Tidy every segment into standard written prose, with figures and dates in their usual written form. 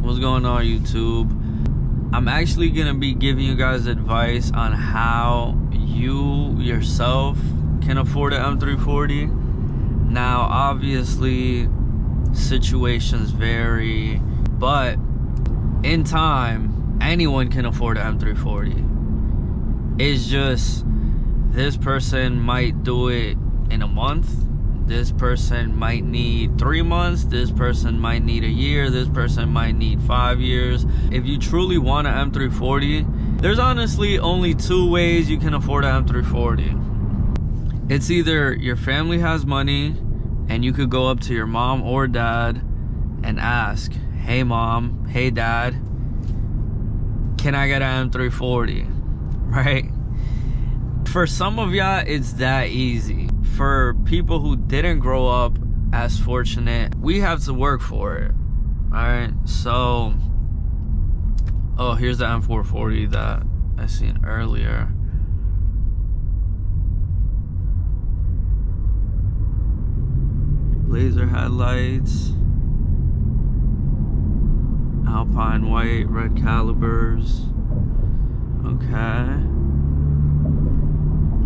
What's going on, YouTube? I'm actually gonna be giving you guys advice on how you yourself can afford an M340. Now, obviously, situations vary, but in time, anyone can afford an M340. It's just this person might do it in a month. This person might need 3 months. This person might need a year. This person might need 5 years. If you truly want an M340, there's honestly only 2 ways you can afford an M340. It's either your family has money and you could go up to your mom or dad and ask, hey mom, hey dad, can I get an M340? Right? For some of y'all, it's that easy. For people who didn't grow up as fortunate, we have to work for it. Alright, so oh, here's the M440 that I seen earlier. Laser headlights, Alpine white, red calibers. Okay.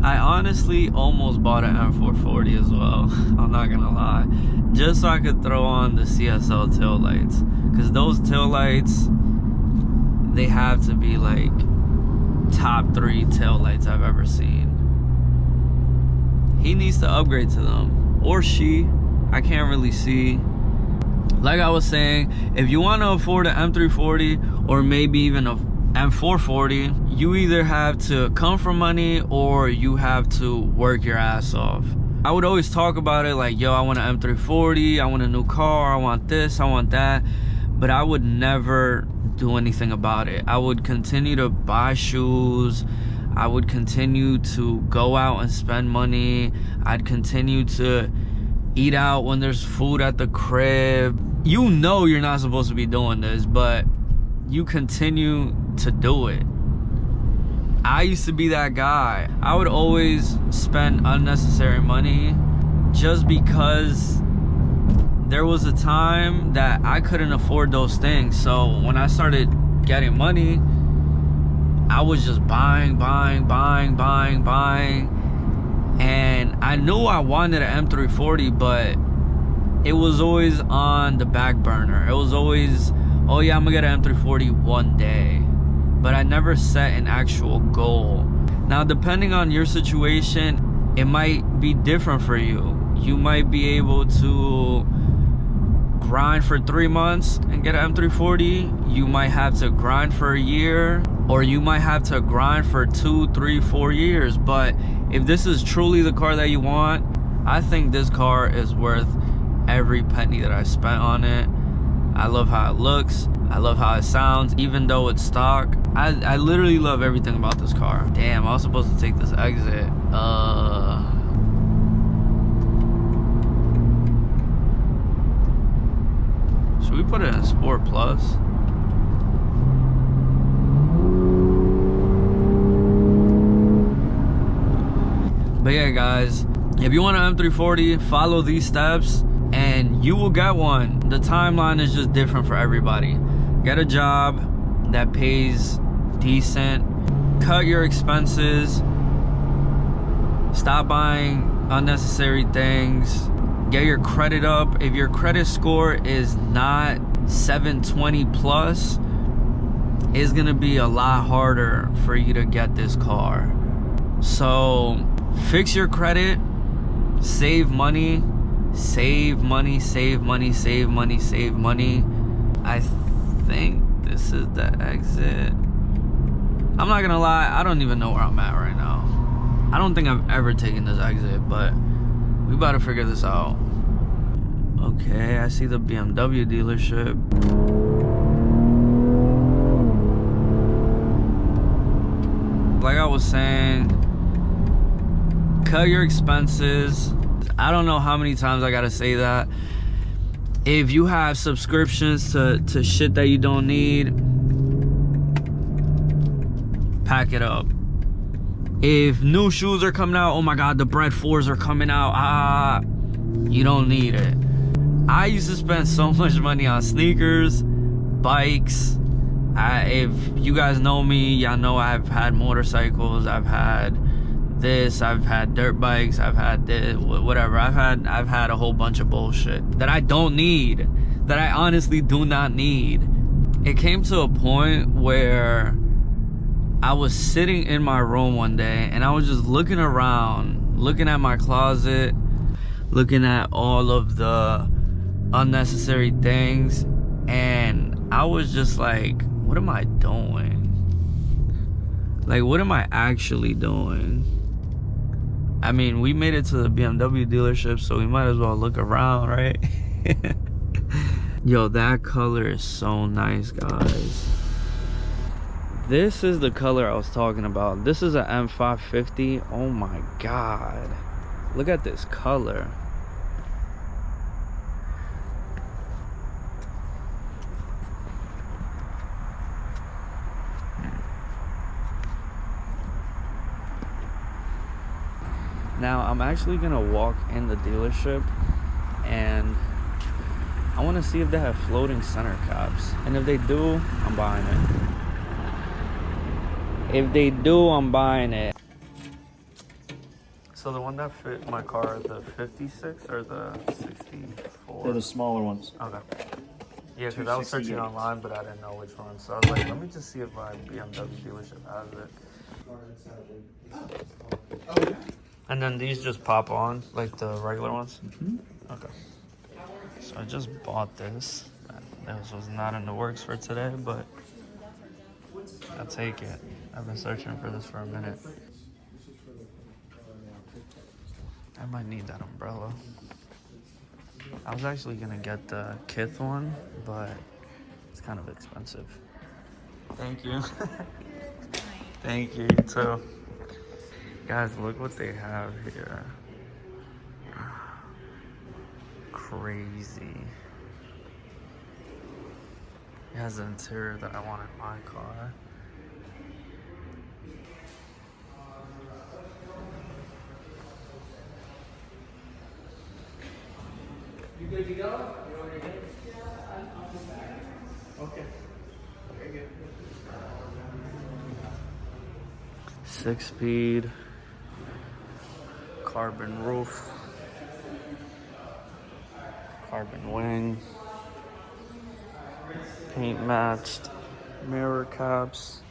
I honestly almost bought an M440 as well. I'm not gonna lie, just so I could throw on the CSL tail lights, because those tail lights, they have to be like top 3 tail lights I've ever seen. He needs to upgrade to them, or she. I can't really see. Like I was saying, if you want to afford an M340 or maybe even a M440, you either have to come from money or you have to work your ass off. I would always talk about it like, yo, I want an M340, I want a new car, I want this, I want that, but I would never do anything about it. I would continue to buy shoes, I would continue to go out and spend money, I'd continue to eat out when there's food at the crib. You know you're not supposed to be doing this, but you continue to do it. I used to be that guy. I would always spend unnecessary money just because there was a time that I couldn't afford those things. So when I started getting money, I was just buying. And I knew I wanted an M340, but it was always on the back burner. It was always, oh yeah, I'm gonna get an M340 one day. But I never set an actual goal. Now, depending on your situation, it might be different for you. You might be able to grind for 3 months and get an M340. You might have to grind for a year, or you might have to grind for 2, 3, 4 years. But if this is truly the car that you want, I think this car is worth every penny that I spent on it. I love how it looks. I love how it sounds, even though it's stock. I literally love everything about this car. Damn, I was supposed to take this exit. Should we put it in Sport Plus? But yeah, guys, if you want an M340, follow these steps and you will get one. The timeline is just different for everybody. Get a job that pays decent, cut your expenses, stop buying unnecessary things, get your credit up. If your credit score is not 720 plus, it's gonna be a lot harder for you to get this car. So fix your credit, save money, save money. I think this is the exit. I'm not gonna lie, I don't even know where I'm at right now. I don't think I've ever taken this exit, but we about to figure this out. Okay, I see the BMW dealership. Like I was saying, cut your expenses. I don't know how many times I gotta say that. If you have subscriptions to shit that you don't need, pack it up. If new shoes are coming out, oh my god, the Bread 4s are coming out, you don't need it. I used to spend so much money on sneakers, bikes. If you guys know me, y'all know I've had motorcycles, I've had this, I've had dirt bikes, I've had this, whatever. I've had a whole bunch of bullshit that I don't need, that I honestly do not need. It came to a point where I was sitting in my room one day and I was just looking around, looking at my closet, looking at all of the unnecessary things, and I was just like, what am I doing? Like, what am I actually doing? I mean, we made it to the BMW dealership, so we might as well look around, right? Yo, that color is so nice, guys. This is the color I was talking about. This is an M550. Oh my God. Look at this color. Now, I'm actually gonna walk in the dealership and I wanna see if they have floating center caps. And if they do, I'm buying it. If they do, I'm buying it. So the one that fit my car, the 56 or the 64? They're the smaller ones. Okay. Yeah, because I was searching online, but I didn't know which one. So I was like, let me just see if my BMW dealership has it. And then these just pop on, like the regular ones? Mm-hmm. Okay. So I just bought this. This was not in the works for today, but I'll take it. I've been searching for this for a minute. I might need that umbrella. I was actually gonna get the Kith one, but it's kind of expensive. Thank you. Thank you, you too. Guys, look what they have here. Crazy. It has the interior that I want in my car. You good to go? You already good? Yeah, I'll be back. Okay. Very good. 6-speed. Carbon roof. Carbon wing. Paint matched. Mirror caps.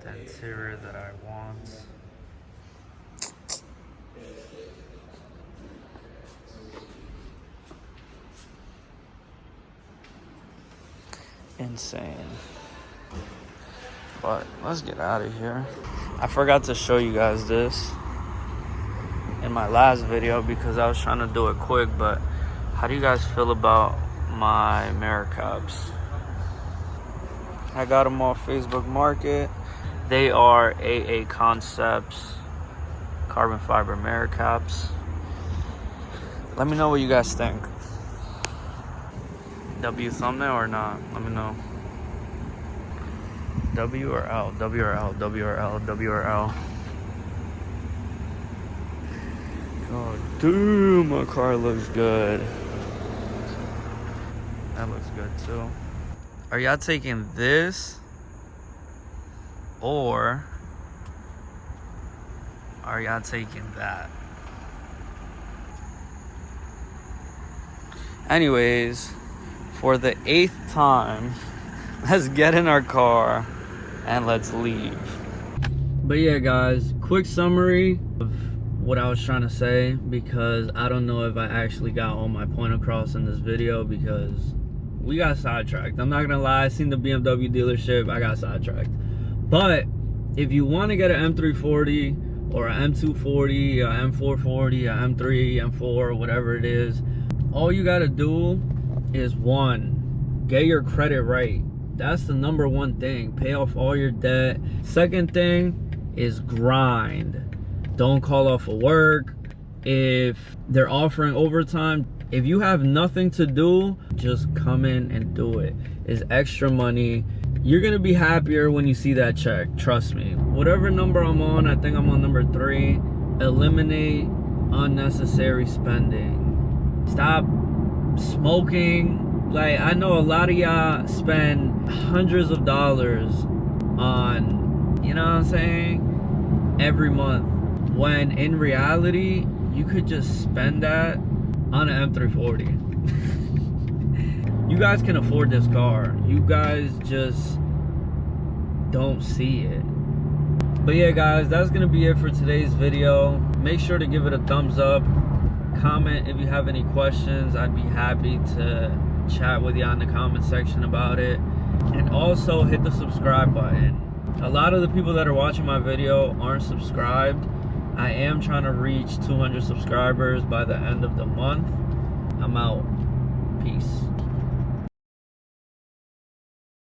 The interior that I want. Insane. But let's get out of here. I forgot to show you guys this in my last video because I was trying to do it quick, but how do you guys feel about my mirror caps? I got them off Facebook Market. They are AA Concepts carbon fiber mirror caps. Let me know what you guys think. W thumbnail or not? Let me know. W or L? W or L? W or L? W or L? God damn, my car looks good. That looks good too. Are y'all taking this? Or are y'all taking that? Anyways, for the 8th time, let's get in our car and let's leave. But yeah, guys, quick summary of what I was trying to say, because I don't know if I actually got all my point across in this video because we got sidetracked. I'm not gonna lie, I seen the BMW dealership, I got sidetracked. But if you want to get an M340 or an M240, a M440, a M3, M4, whatever it is, all you gotta do is 1, get your credit right. That's the number 1 thing. Pay off all your debt. Second thing is grind. Don't call off of work. If they're offering overtime, if you have nothing to do, just come in and do it. It's extra money. You're gonna be happier when you see that check, trust me. Whatever number I'm on, I think I'm on number 3. Eliminate unnecessary spending. Stop smoking, Like, I know a lot of y'all spend hundreds of dollars on, you know what I'm saying, every month, when in reality you could just spend that on an M340. You guys can afford this car, you guys just don't see it. But yeah guys, that's gonna be it for today's video. Make sure to give it a thumbs up, comment if you have any questions. I'd be happy to chat with you on the comment section about it. And also hit the subscribe button. A lot of the people that are watching my video aren't subscribed. I am trying to reach 200 subscribers by the end of the month. I'm out. Peace.